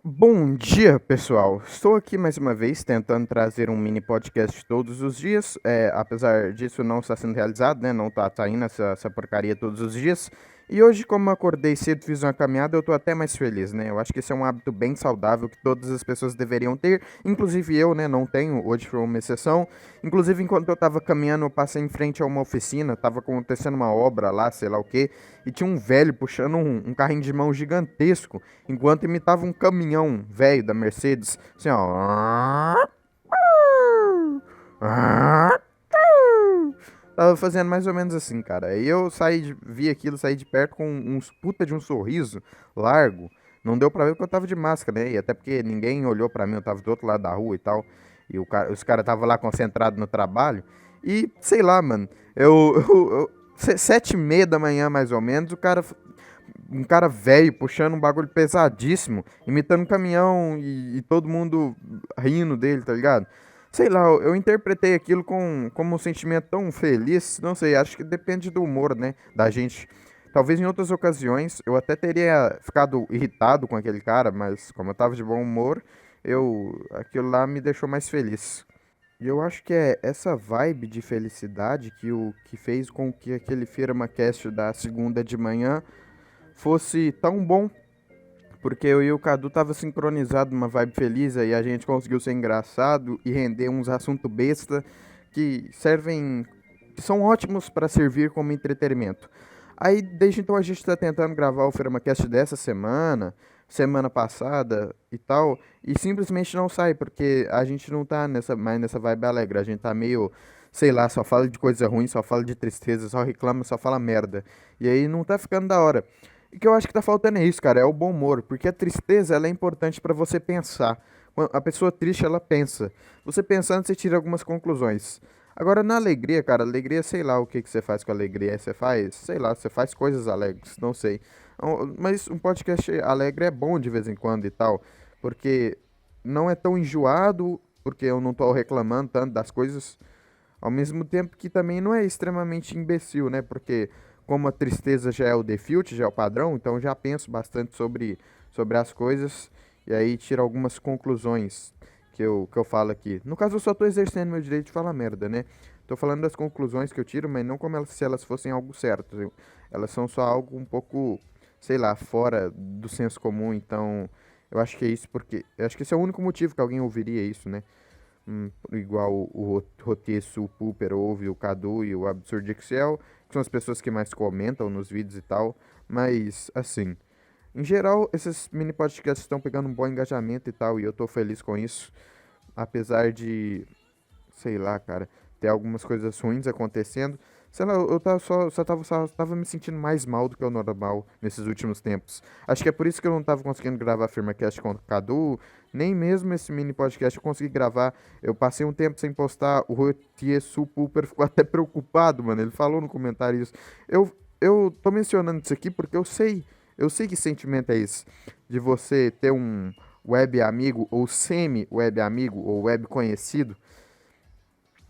Bom dia, pessoal. Estou aqui mais uma vez tentando trazer um mini podcast todos os dias. Apesar disso não estar sendo realizado, né? Não tá saindo essa porcaria todos os dias. E hoje, como eu acordei cedo, fiz uma caminhada, eu tô até mais feliz, né? Eu acho que esse é um hábito bem saudável que todas as pessoas deveriam ter. Inclusive eu, né? Não tenho, hoje foi uma exceção. Inclusive, enquanto eu tava caminhando, eu passei em frente a uma oficina, tava acontecendo uma obra lá, sei lá o quê, e tinha um velho puxando um carrinho de mão gigantesco enquanto imitava um caminhão velho da Mercedes, assim, ó. Tava fazendo mais ou menos assim, cara. Aí eu vi aquilo, saí de perto com uns puta de um sorriso largo. Não deu pra ver porque eu tava de máscara, né? E até porque ninguém olhou pra mim, eu tava do outro lado da rua e tal. E os caras tava lá concentrados no trabalho. E, sei lá, mano, 7h30 da manhã, mais ou menos, um cara velho puxando um bagulho pesadíssimo, imitando um caminhão e todo mundo rindo dele, tá ligado? Sei lá, eu interpretei aquilo como um sentimento tão feliz, não sei, acho que depende do humor, né, da gente. Talvez em outras ocasiões eu até teria ficado irritado com aquele cara, mas como eu tava de bom humor, aquilo lá me deixou mais feliz. E eu acho que é essa vibe de felicidade que fez com que aquele Firma Cast da segunda de manhã fosse tão bom, porque eu e o Cadu tava sincronizado numa vibe feliz e a gente conseguiu ser engraçado e render uns assuntos besta que servem, que são ótimos para servir como entretenimento. Aí desde então a gente tá tentando gravar o FirmaCast dessa semana, semana passada e tal, e simplesmente não sai, porque a gente não tá mais nessa vibe alegre, a gente tá meio, sei lá, só fala de coisa ruim, só fala de tristeza, só reclama, só fala merda. E aí não tá ficando da hora. E o que eu acho que tá faltando é isso, cara, é o bom humor, porque a tristeza ela é importante pra você pensar. A pessoa triste ela pensa. Você pensando, você tira algumas conclusões. Agora na alegria, cara, alegria, sei lá o que que você faz com alegria. Você faz, sei lá, você faz coisas alegres, não sei. Mas um podcast alegre é bom de vez em quando e tal, porque não é tão enjoado, porque eu não tô reclamando tanto das coisas, ao mesmo tempo que também não é extremamente imbecil, né? Porque como a tristeza já é o default, já é o padrão, então eu já penso bastante sobre as coisas e aí tiro algumas conclusões que eu falo aqui. No caso, eu só tô exercendo meu direito de falar merda, né? Tô falando das conclusões que eu tiro, mas não como se elas fossem algo certo. Elas são só algo um pouco, sei lá, fora do senso comum, então eu acho que é isso porque. Eu acho que esse é o único motivo que alguém ouviria isso, né? Igual o Roteço, o Pooper ouve, o Cadu e o Absurd Excel, que são as pessoas que mais comentam nos vídeos e tal. Mas, assim, em geral, esses mini podcasts estão pegando um bom engajamento e tal, e eu tô feliz com isso. Apesar de, sei lá, cara, ter algumas coisas ruins acontecendo. Sei lá, eu tava só tava me sentindo mais mal do que o normal nesses últimos tempos. Acho que é por isso que eu não tava conseguindo gravar FirmaCast com o Cadu, nem mesmo esse mini podcast eu consegui gravar. Eu passei um tempo sem postar, o Rotier Super ficou até preocupado, mano. Ele falou no comentário isso. Eu tô mencionando isso aqui porque eu sei que sentimento é esse, de você ter um web amigo, ou semi-web amigo, ou web conhecido,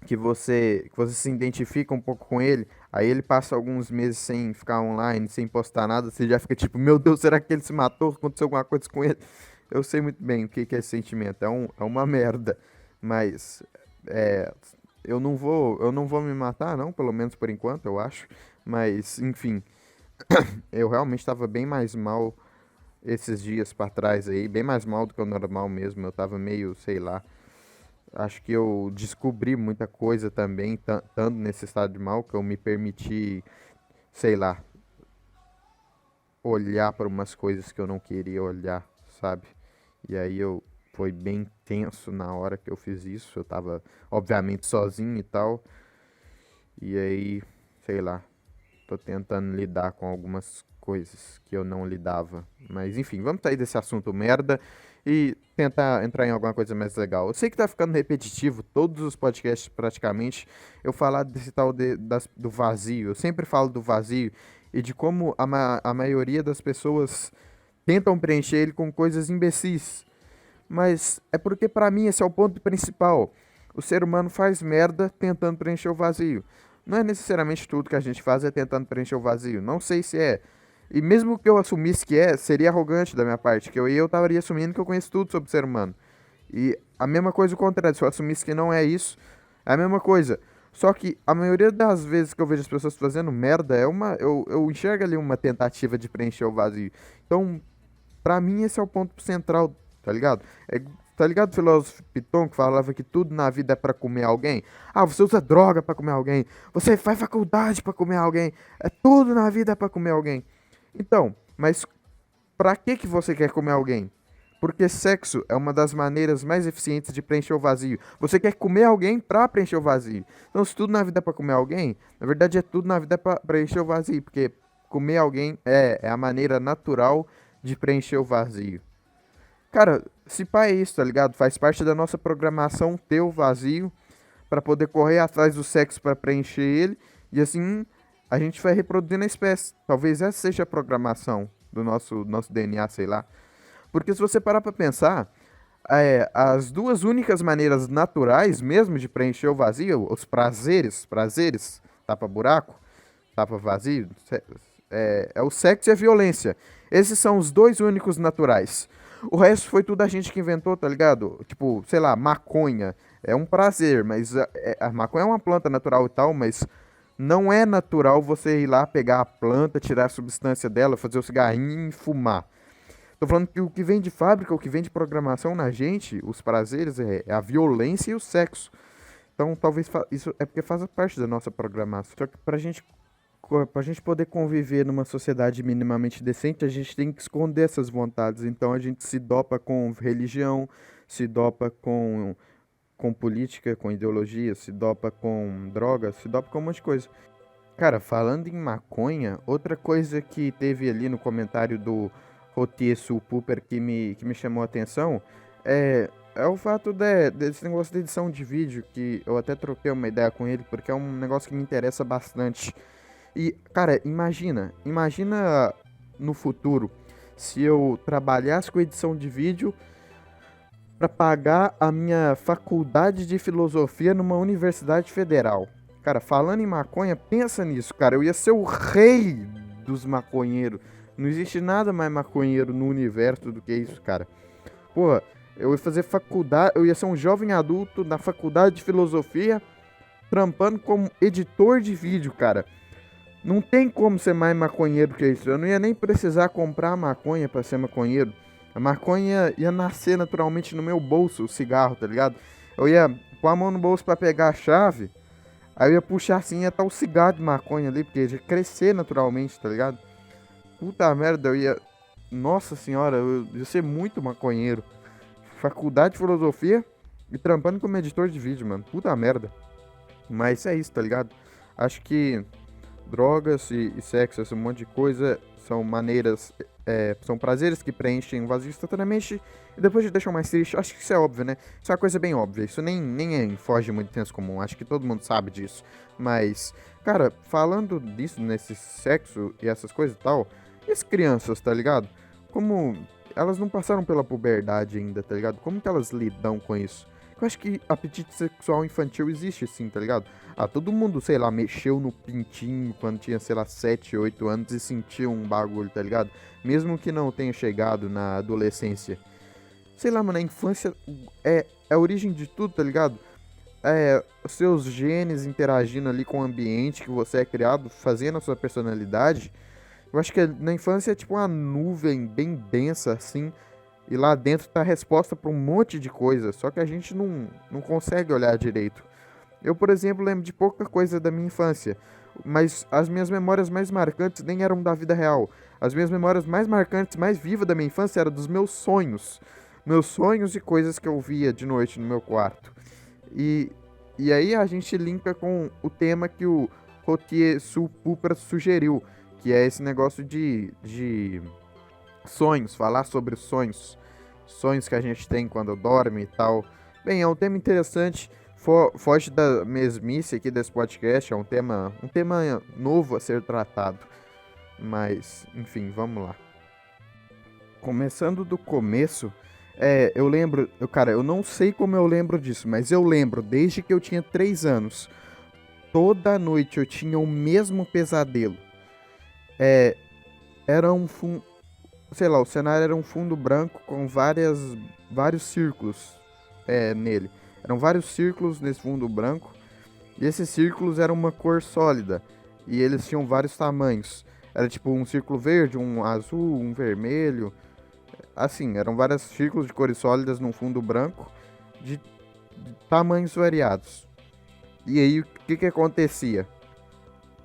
que você se identifica um pouco com ele, aí ele passa alguns meses sem ficar online, sem postar nada, você já fica tipo, meu Deus, será que ele se matou? Aconteceu alguma coisa com ele? Eu sei muito bem o que que é esse sentimento, é uma merda, mas é, eu não vou me matar, não, pelo menos por enquanto, eu acho, mas enfim, eu realmente estava bem mais mal esses dias pra trás aí, bem mais mal do que o normal mesmo, eu tava meio, sei lá. Acho que eu descobri muita coisa também, estando nesse estado de mal, que eu me permiti, sei lá, olhar para umas coisas que eu não queria olhar, sabe? E aí eu foi bem tenso na hora que eu fiz isso. Eu tava, obviamente, sozinho e tal. E aí, sei lá, tô tentando lidar com algumas coisas que eu não lidava. Mas enfim, vamos sair desse assunto merda e tentar entrar em alguma coisa mais legal. Eu sei que tá ficando repetitivo, todos os podcasts praticamente, eu falar desse tal do vazio. Eu sempre falo do vazio e de como a maioria das pessoas tentam preencher ele com coisas imbecis. Mas é porque pra mim esse é o ponto principal. O ser humano faz merda tentando preencher o vazio. Não é necessariamente tudo que a gente faz é tentando preencher o vazio. Não sei se é. E mesmo que eu assumisse que seria arrogante da minha parte, que eu estaria assumindo que eu conheço tudo sobre o ser humano. E a mesma coisa o contrário, se eu assumisse que não é isso, é a mesma coisa. Só que a maioria das vezes que eu vejo as pessoas fazendo merda eu enxergo ali uma tentativa de preencher o vazio. Então, pra mim esse é o ponto central, tá ligado? Tá ligado o filósofo Piton que falava que tudo na vida é pra comer alguém? Ah, você usa droga pra comer alguém, você faz faculdade pra comer alguém, é tudo na vida é pra comer alguém. Então, mas pra que você quer comer alguém? Porque sexo é uma das maneiras mais eficientes de preencher o vazio. Você quer comer alguém pra preencher o vazio. Então, se tudo na vida é pra comer alguém, na verdade é tudo na vida é pra preencher o vazio. Porque comer alguém é a maneira natural de preencher o vazio. Cara, se pá é isso, tá ligado? Faz parte da nossa programação ter o vazio pra poder correr atrás do sexo pra preencher ele. E assim a gente vai reproduzindo a espécie. Talvez essa seja a programação do nosso DNA, sei lá. Porque se você parar pra pensar, as duas únicas maneiras naturais mesmo de preencher o vazio, os prazeres, tapa-buraco, tapa-vazio, é o sexo e a violência. Esses são os dois únicos naturais. O resto foi tudo a gente que inventou, tá ligado? Tipo, sei lá, maconha. É um prazer, mas a maconha é uma planta natural e tal, mas não é natural você ir lá pegar a planta, tirar a substância dela, fazer o cigarrinho e fumar. Tô falando que o que vem de fábrica, o que vem de programação na gente, os prazeres, é a violência e o sexo. Então, talvez isso é porque faz parte da nossa programação. Só que pra gente poder conviver numa sociedade minimamente decente, a gente tem que esconder essas vontades. Então, a gente se dopa com religião, se dopa com política, com ideologia, se dopa com drogas, se dopa com um monte de coisa. Cara, falando em maconha, outra coisa que teve ali no comentário do Rotier Sulpuper que me chamou a atenção é o fato desse negócio de edição de vídeo, que eu até troquei uma ideia com ele, porque é um negócio que me interessa bastante. E, cara, imagina no futuro se eu trabalhasse com edição de vídeo para pagar a minha faculdade de filosofia numa universidade federal. Cara, falando em maconha, pensa nisso, cara. Eu ia ser o rei dos maconheiros. Não existe nada mais maconheiro no universo do que isso, cara. Pô, eu ia fazer faculdade, eu ia ser um jovem adulto na faculdade de filosofia, trampando como editor de vídeo, cara. Não tem como ser mais maconheiro que isso. Eu não ia nem precisar comprar maconha pra ser maconheiro. A maconha ia nascer naturalmente no meu bolso, o cigarro, tá ligado? Eu ia pôr a mão no bolso pra pegar a chave, aí eu ia puxar assim, ia estar o cigarro de maconha ali, porque ia crescer naturalmente, tá ligado? Puta merda, eu ia. Nossa senhora, eu ia ser muito maconheiro. Faculdade de filosofia e trampando como editor de vídeo, mano. Puta merda. Mas é isso, tá ligado? Acho que drogas e sexo, esse monte de coisa, são maneiras, são prazeres que preenchem o vazio instantaneamente e depois te deixam mais triste. Acho que isso é óbvio, né? Isso é uma coisa bem óbvia. Isso nem foge muito do senso comum. Acho que todo mundo sabe disso. Mas, cara, falando disso, nesse sexo e essas coisas e tal, e as crianças, tá ligado? Como elas não passaram pela puberdade ainda, tá ligado? Como que elas lidam com isso? Eu acho que apetite sexual infantil existe sim, tá ligado? Ah, todo mundo, sei lá, mexeu no pintinho quando tinha, sei lá, 7, 8 anos e sentiu um bagulho, tá ligado? Mesmo que não tenha chegado na adolescência. Sei lá, mano, a infância é a origem de tudo, tá ligado? Os seus genes interagindo ali com o ambiente que você é criado, fazendo a sua personalidade. Eu acho que na infância é tipo uma nuvem bem densa, assim, e lá dentro tá a resposta pra um monte de coisa, só que a gente não consegue olhar direito. Eu, por exemplo, lembro de pouca coisa da minha infância, mas as minhas memórias mais marcantes nem eram da vida real. As minhas memórias mais marcantes, mais vivas da minha infância eram dos meus sonhos. Meus sonhos e coisas que eu via de noite no meu quarto. E, e aí a gente linka com o tema que o Rotier Sulpuper sugeriu, que é esse negócio de sonhos, falar sobre os sonhos. Sonhos que a gente tem quando dorme e tal. Bem, é um tema interessante, foge da mesmice aqui desse podcast, é um tema novo a ser tratado. Mas, enfim, vamos lá. Começando do começo, eu lembro, cara, eu não sei como eu lembro disso, mas eu lembro desde que eu tinha 3 anos. Toda noite eu tinha o mesmo pesadelo. Era um fundo, sei lá, o cenário era um fundo branco com vários círculos nele. Eram vários círculos nesse fundo branco. E esses círculos eram uma cor sólida. E eles tinham vários tamanhos. Era tipo um círculo verde, um azul, um vermelho. Assim, eram vários círculos de cores sólidas num fundo branco de tamanhos variados. E aí, o que que acontecia?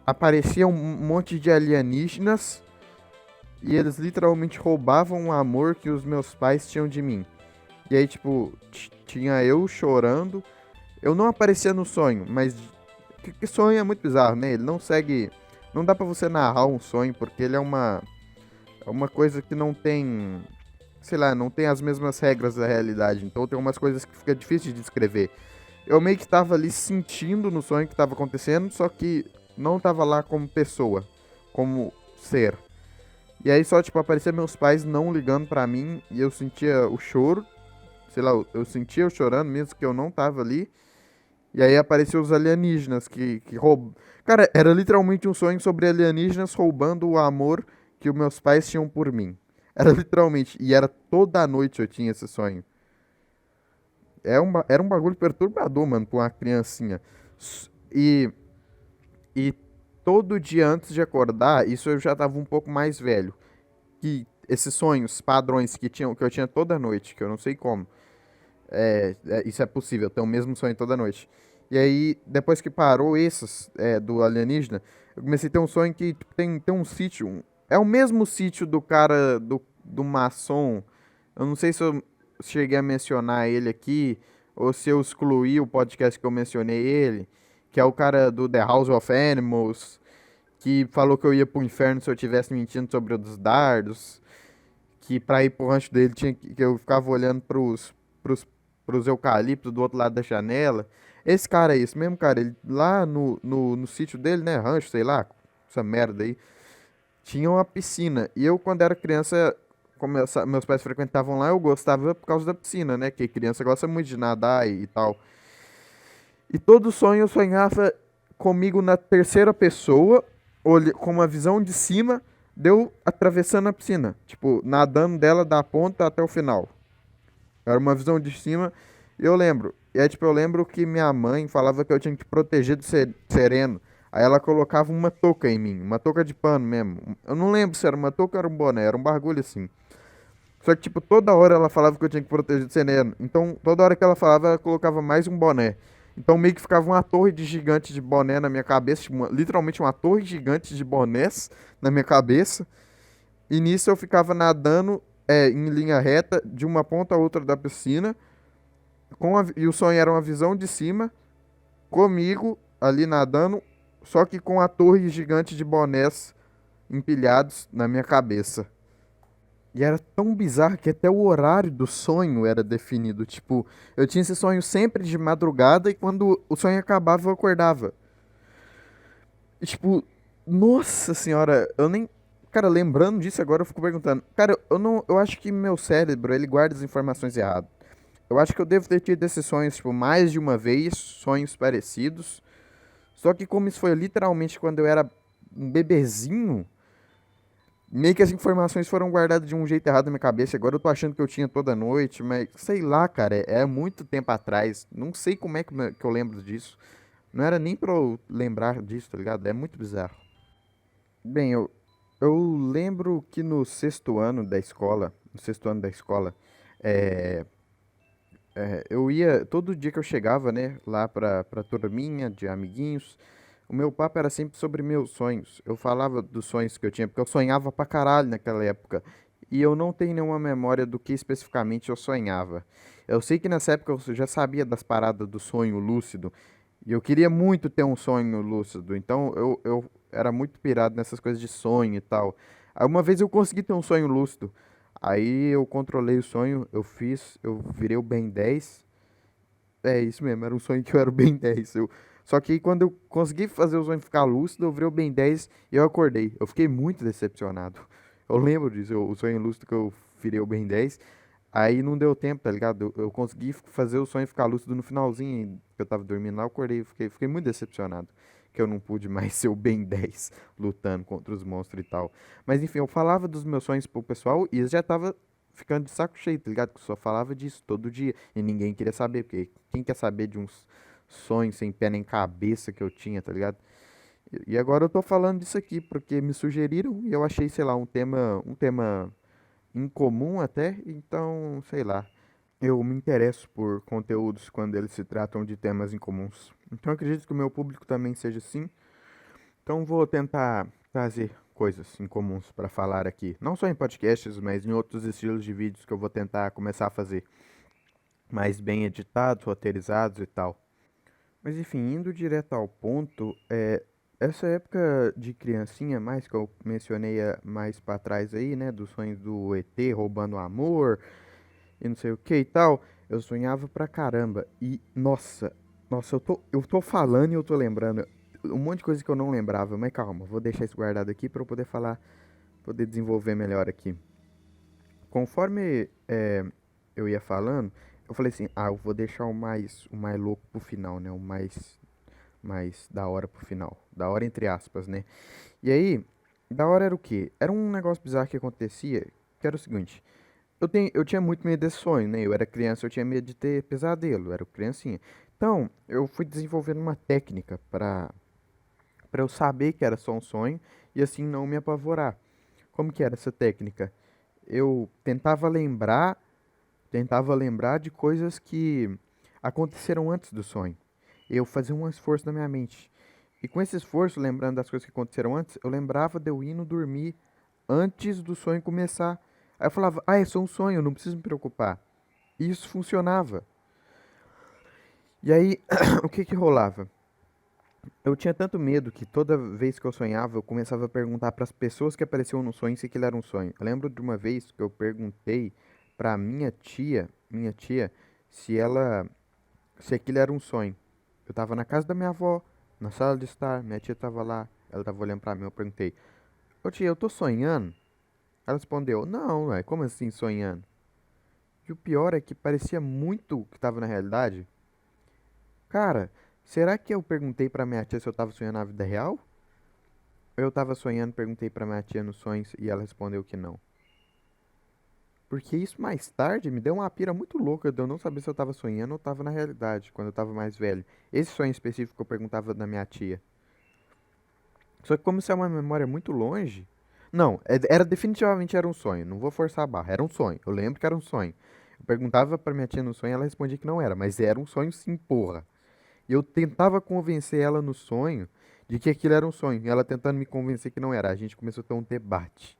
Aparecia um monte de alienígenas e eles literalmente roubavam o amor que os meus pais tinham de mim. E aí, tipo, tinha eu chorando. Eu não aparecia no sonho, mas que sonho é muito bizarro, né? Ele não segue. Não dá pra você narrar um sonho, porque ele é uma coisa que não tem. Sei lá, não tem as mesmas regras da realidade. Então tem umas coisas que fica difícil de descrever. Eu meio que tava ali sentindo no sonho que tava acontecendo, só que não tava lá como pessoa, como ser. E aí só, tipo, aparecia meus pais não ligando pra mim e eu sentia o choro. Sei lá, eu sentia eu chorando mesmo que eu não tava ali. E aí apareciam os alienígenas que roubam. Cara, era literalmente um sonho sobre alienígenas roubando o amor que os meus pais tinham por mim. Era literalmente. E era toda noite eu tinha esse sonho. Era um bagulho perturbador, mano, pra uma criancinha. E, e todo dia antes de acordar, isso eu já tava um pouco mais velho. Que esses sonhos, padrões que eu tinha toda noite, que eu não sei como. Isso é possível, ter o mesmo sonho toda noite. E aí, depois que parou esses do alienígena, eu comecei a ter um sonho que tipo, tem um sítio. É o mesmo sítio do cara do maçom. Eu não sei se eu cheguei a mencionar ele aqui, ou se eu excluí o podcast que eu mencionei ele, que é o cara do The House of Animals, que falou que eu ia pro inferno se eu tivesse mentindo sobre os dardos, que pra ir pro rancho dele tinha que eu ficava olhando pros, pros eucaliptos do outro lado da janela. Esse cara aí, esse mesmo cara, ele lá no sítio dele, né, rancho, sei lá, essa merda aí, tinha uma piscina. E eu, quando era criança, como meus pais frequentavam lá, eu gostava por causa da piscina, né, que criança gosta muito de nadar e tal. E todo sonho eu sonhava comigo na terceira pessoa, com uma visão de cima, deu atravessando a piscina, tipo, nadando dela da ponta até o final. Era uma visão de cima. E eu lembro. E aí, tipo, eu lembro que minha mãe falava que eu tinha que proteger do sereno. Aí ela colocava uma touca em mim, uma touca de pano mesmo. Eu não lembro se era uma touca ou era um boné, era um bagulho assim. Só que, tipo, toda hora ela falava que eu tinha que proteger do sereno. Então, toda hora que ela falava, ela colocava mais um boné. Então, meio que ficava uma torre de gigante de boné na minha cabeça. Tipo, literalmente uma torre gigante de bonés na minha cabeça. E nisso eu ficava nadando em linha reta de uma ponta a outra da piscina. E o sonho era uma visão de cima, comigo ali nadando, só que com a torre gigante de bonés empilhados na minha cabeça. E era tão bizarro que até o horário do sonho era definido. Tipo, eu tinha esse sonho sempre de madrugada e quando o sonho acabava eu acordava. E, tipo, nossa senhora, eu nem. Cara, lembrando disso agora eu fico perguntando. Cara, eu não. Eu acho que meu cérebro, ele guarda as informações erradas. Eu acho que eu devo ter tido esses sonhos, tipo, mais de uma vez, sonhos parecidos. Só que como isso foi literalmente quando eu era um bebezinho, meio que as informações foram guardadas de um jeito errado na minha cabeça. Agora eu tô achando que eu tinha toda noite, mas sei lá, cara, é muito tempo atrás. Não sei como é que eu lembro disso. Não era nem pra eu lembrar disso, tá ligado? É muito bizarro. Bem, eu lembro que no sexto ano da escola, é, eu ia, todo dia que eu chegava, né, lá pra turminha de amiguinhos, o meu papo era sempre sobre meus sonhos. Eu falava dos sonhos que eu tinha, porque eu sonhava pra caralho naquela época. E eu não tenho nenhuma memória do que especificamente eu sonhava. Eu sei que nessa época eu já sabia das paradas do sonho lúcido. E eu queria muito ter um sonho lúcido. Então eu era muito pirado nessas coisas de sonho e tal. Aí uma vez eu consegui ter um sonho lúcido. Aí eu controlei o sonho, eu virei o Ben 10. É isso mesmo, era um sonho que eu era o Ben 10. Só que aí quando eu consegui fazer o sonho ficar lúcido, eu virei o Ben 10 e eu acordei. Eu fiquei muito decepcionado. Eu lembro disso, o sonho lúcido que eu virei o Ben 10. Aí não deu tempo, tá ligado? Eu consegui fazer o sonho ficar lúcido no finalzinho que eu tava dormindo lá, eu acordei, fiquei muito decepcionado. que eu não pude mais ser o Ben 10 lutando contra os monstros e tal. Mas enfim, eu falava dos meus sonhos pro pessoal e eles já tava ficando de saco cheio, tá ligado? Que eu só falava disso todo dia e ninguém queria saber, porque quem quer saber de uns sonhos sem pé nem cabeça que eu tinha, tá ligado? E agora eu tô falando disso aqui porque me sugeriram e eu achei, sei lá, um tema incomum até, então, sei lá. Eu me interesso por conteúdos quando eles se tratam de temas incomuns. Então acredito que o meu público também seja assim. Então vou tentar trazer coisas incomuns para falar aqui. Não só em podcasts, mas em outros estilos de vídeos que eu vou tentar começar a fazer. Mais bem editados, roteirizados e tal. Mas enfim, indo direto ao ponto, essa época de criancinha, mais que eu mencionei mais pra trás aí, né, dos sonhos do ET roubando amor e não sei o que e tal, eu sonhava pra caramba. E nossa, eu tô falando e eu tô lembrando um monte de coisa que eu não lembrava, mas calma, vou deixar isso guardado aqui pra eu poder falar, poder desenvolver melhor aqui. Conforme eu ia falando, eu falei assim, eu vou deixar o mais louco pro final, né, o mais da hora pro final. Da hora entre aspas, né? E aí, da hora era o quê? Era um negócio bizarro que acontecia, que era o seguinte. Eu tinha muito medo desse sonho, né? Eu era criança, eu tinha medo de ter pesadelo, eu era criancinha. Então, eu fui desenvolvendo uma técnica para eu saber que era só um sonho e assim não me apavorar. Como que era essa técnica? Eu tentava lembrar de coisas que aconteceram antes do sonho. Eu fazia um esforço na minha mente. E com esse esforço, lembrando das coisas que aconteceram antes, eu lembrava de eu indo dormir antes do sonho começar. Aí eu falava, é só um sonho, eu não preciso me preocupar. E isso funcionava. E aí, o que que rolava? Eu tinha tanto medo que toda vez que eu sonhava, eu começava a perguntar para as pessoas que apareciam no sonho se aquilo era um sonho. Eu lembro de uma vez que eu perguntei para minha tia, se aquilo era um sonho. Eu tava na casa da minha avó, na sala de estar, minha tia tava lá, ela tava olhando pra mim, eu perguntei, ô tia, eu tô sonhando? Ela respondeu, não, ué, como assim sonhando? E o pior é que parecia muito que tava na realidade. Cara, será que eu perguntei pra minha tia se eu tava sonhando na vida real? Ou eu tava sonhando, perguntei pra minha tia nos sonhos e ela respondeu que não? Porque isso mais tarde me deu uma pira muito louca de eu não saber se eu tava sonhando ou tava na realidade, quando eu tava mais velho. Esse sonho específico eu perguntava da minha tia. Só que como isso é uma memória muito longe. Não, era definitivamente era um sonho. Não vou forçar a barra. Era um sonho. Eu lembro que era um sonho. Eu perguntava pra minha tia no sonho, ela respondia que não era, mas era um sonho sim, porra. E eu tentava convencer ela no sonho de que aquilo era um sonho. E ela tentando me convencer que não era. A gente começou a ter um debate.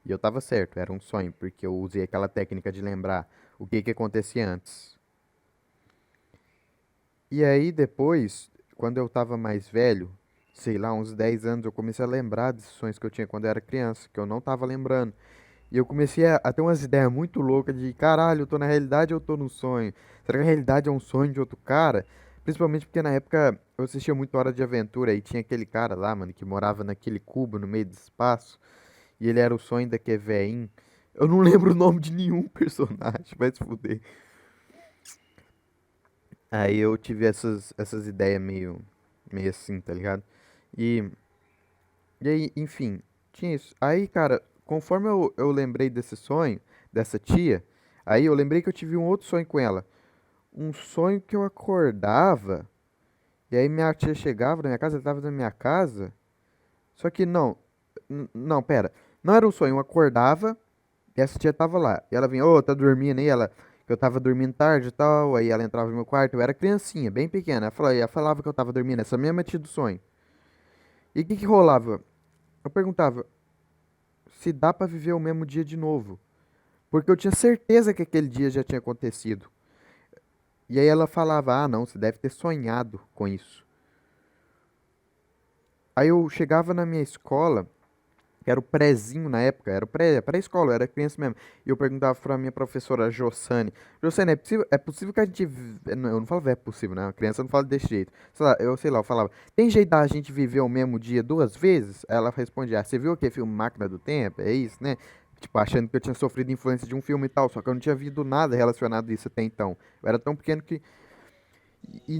E eu tava certo, era um sonho, porque eu usei aquela técnica de lembrar o que que acontecia antes. E aí depois, quando eu tava mais velho, sei lá, uns 10 anos, eu comecei a lembrar desses sonhos que eu tinha quando eu era criança, que eu não tava lembrando. E eu comecei a ter umas ideias muito loucas de, caralho, eu tô na realidade ou eu tô num sonho? Será que a realidade é um sonho de outro cara? Principalmente porque na época eu assistia muito Hora de Aventura e tinha aquele cara lá, mano, que morava naquele cubo no meio do espaço. E ele era o sonho daquele véin. Eu não lembro o nome de nenhum personagem, vai se fuder. Aí eu tive essas ideias meio assim, tá ligado? E, e aí, enfim, tinha isso. Aí, cara, conforme eu lembrei desse sonho, dessa tia, aí eu lembrei que eu tive um outro sonho com ela. Um sonho que eu acordava, e aí minha tia chegava na minha casa, ela tava na minha casa. Só que não, não, pera. Não era um sonho, eu acordava. E essa tia tava lá. E ela vinha, ô, tá dormindo aí? Que eu tava dormindo tarde e tal. Aí ela entrava no meu quarto. Eu era criancinha, bem pequena. Ela falava que eu tava dormindo, essa mesma tia do sonho. E o que que rolava? Eu perguntava se dá pra viver o mesmo dia de novo. Porque eu tinha certeza que aquele dia já tinha acontecido. E aí ela falava, não, você deve ter sonhado com isso. Aí eu chegava na minha escola. Que era o prézinho na época, era o pré-escola, eu era criança mesmo. E eu perguntava pra minha professora Jossane, Jossane, é possível que a gente, não, eu não falava é possível, né? A criança não fala desse jeito. Sei lá, eu falava, tem jeito da gente viver o mesmo dia duas vezes? Ela respondia, você viu aquele filme Máquina do Tempo? É isso, né? Tipo, achando que eu tinha sofrido influência de um filme e tal, só que eu não tinha visto nada relacionado a isso até então. Eu era tão pequeno que...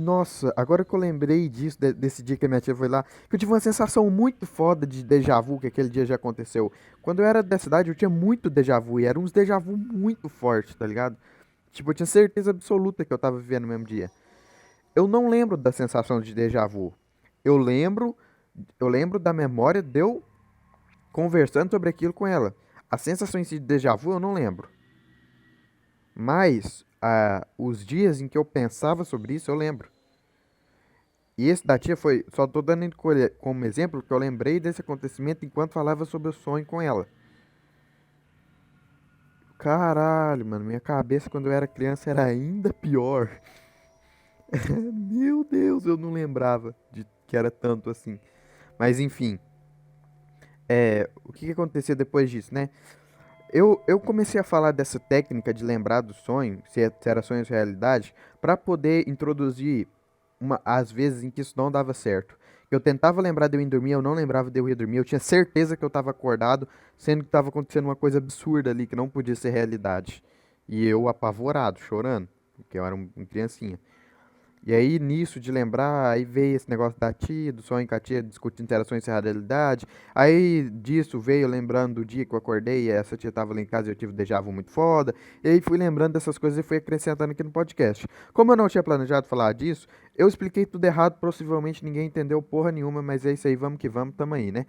Nossa, agora que eu lembrei disso, desse dia que a minha tia foi lá, que eu tive uma sensação muito foda de déjà vu, que aquele dia já aconteceu. Quando eu era da cidade, eu tinha muito déjà vu, e eram uns déjà vu muito fortes, tá ligado? Tipo, eu tinha certeza absoluta que eu tava vivendo no mesmo dia. Eu não lembro da sensação de déjà vu. Eu lembro, eu lembro da memória de eu conversando sobre aquilo com ela. A sensação em si de déjà vu eu não lembro. Mas os dias em que eu pensava sobre isso eu lembro. E esse da tia foi, só tô dando como exemplo que eu lembrei desse acontecimento enquanto falava sobre o sonho com ela. Caralho, mano, minha cabeça quando eu era criança era ainda pior. Meu Deus, eu não lembrava de que era tanto assim. Mas enfim, o que que acontecia depois disso, né? Eu comecei a falar dessa técnica de lembrar do sonho, se era sonho ou se era realidade, para poder introduzir às vezes em que isso não dava certo. Eu tentava lembrar de eu ir dormir, eu não lembrava de eu ir dormir, eu tinha certeza que eu estava acordado, sendo que estava acontecendo uma coisa absurda ali que não podia ser realidade. E eu apavorado, chorando, porque eu era um criancinha. E aí, nisso de lembrar, aí veio esse negócio da tia, do sonho com a tia, discutindo interações e realidade. Aí, disso veio lembrando do dia que eu acordei, e essa tia tava lá em casa e eu tive um déjà vu muito foda. E aí fui lembrando dessas coisas e fui acrescentando aqui no podcast. Como eu não tinha planejado falar disso, eu expliquei tudo errado, possivelmente ninguém entendeu porra nenhuma, mas é isso aí, vamos que vamos, tamo aí, né?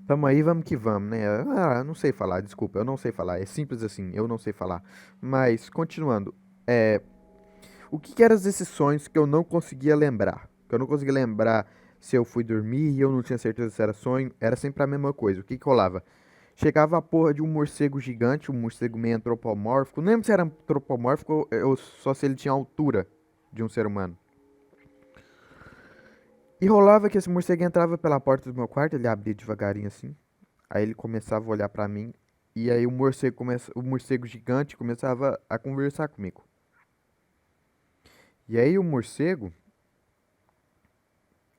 Tamo aí, vamos que vamos, né? Ah, eu não sei falar, desculpa, eu não sei falar, é simples assim, eu não sei falar. Mas, continuando, o que que eram esses sonhos que eu não conseguia lembrar? Que eu não conseguia lembrar se eu fui dormir e eu não tinha certeza se era sonho. Era sempre a mesma coisa. O que que rolava? Chegava a porra de um morcego gigante, um morcego meio antropomórfico. Não lembro se era antropomórfico ou só se ele tinha a altura de um ser humano. E rolava que esse morcego entrava pela porta do meu quarto, ele abria devagarinho assim. Aí ele começava a olhar pra mim. E aí o morcego gigante começava a conversar comigo. E aí o morcego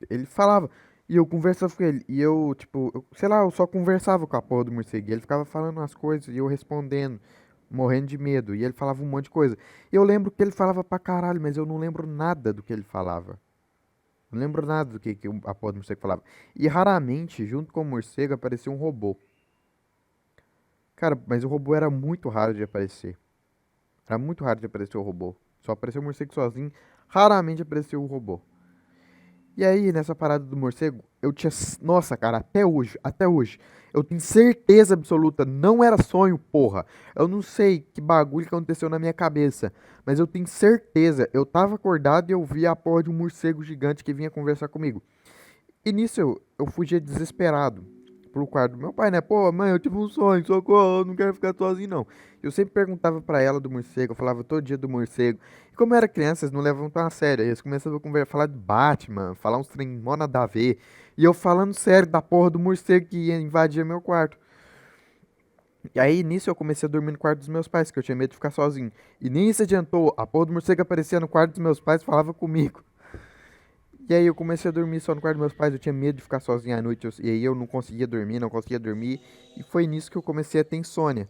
ele falava. E eu conversava com ele. E eu, tipo, sei lá, eu só conversava com a porra do morcego. E ele ficava falando umas coisas e eu respondendo, morrendo de medo. E ele falava um monte de coisa. E eu lembro que ele falava pra caralho, mas eu não lembro nada do que ele falava. Não lembro nada do que a porra do morcego falava. E raramente, junto com o morcego, aparecia um robô. Cara, mas o robô era muito raro de aparecer. Era muito raro de aparecer o robô. Só apareceu o morcego sozinho. Raramente apareceu o robô. E aí, nessa parada do morcego, eu tinha. Nossa, cara, até hoje, eu tenho certeza absoluta, não era sonho, porra. Eu não sei que bagulho que aconteceu na minha cabeça, mas eu tenho certeza, eu tava acordado e eu vi a porra de um morcego gigante que vinha conversar comigo. E nisso eu fugia desesperado pro quarto do meu pai, né? Pô, mãe, eu tive um sonho, socorro, eu não quero ficar sozinho, não. Eu sempre perguntava pra ela do morcego, eu falava todo dia do morcego. E como eu era criança, eles não levavam tão a sério. Aí eles começavam a falar de Batman, falar uns trem mó nada a ver. E eu falando sério da porra do morcego que ia invadir meu quarto. E aí, nisso, eu comecei a dormir no quarto dos meus pais, que eu tinha medo de ficar sozinho. E nem isso adiantou. A porra do morcego aparecia no quarto dos meus pais e falava comigo. E aí eu comecei a dormir só no quarto dos meus pais, eu tinha medo de ficar sozinho à noite, e aí eu não conseguia dormir, não conseguia dormir, e foi nisso que eu comecei a ter insônia.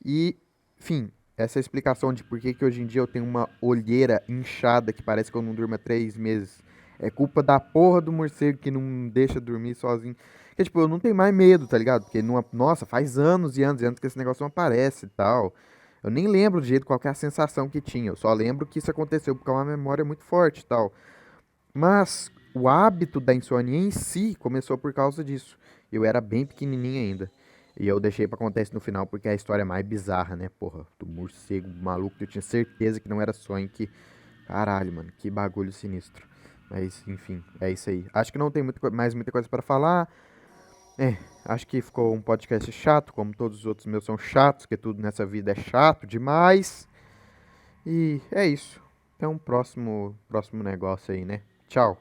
E, enfim, essa é a explicação de por que que hoje em dia eu tenho uma olheira inchada que parece que eu não durmo há 3 meses. É culpa da porra do morcego que não deixa dormir sozinho. Porque, tipo, eu não tenho mais medo, tá ligado? Porque, não, nossa, faz anos e anos e anos que esse negócio não aparece e tal. Eu nem lembro de jeito qual que é a sensação que tinha, eu só lembro que isso aconteceu porque é uma memória muito forte e tal. Mas o hábito da insônia em si começou por causa disso. Eu era bem pequenininho ainda. E eu deixei pra contar isso no final porque é a história mais bizarra, né? Porra, do morcego maluco, eu tinha certeza que não era sonho, que... Caralho, mano, que bagulho sinistro. Mas, enfim, é isso aí. Acho que não tem mais muita coisa pra falar. É, acho que ficou um podcast chato, como todos os outros meus são chatos, que tudo nessa vida é chato demais. E é isso. Até um próximo negócio aí, né? Tchau.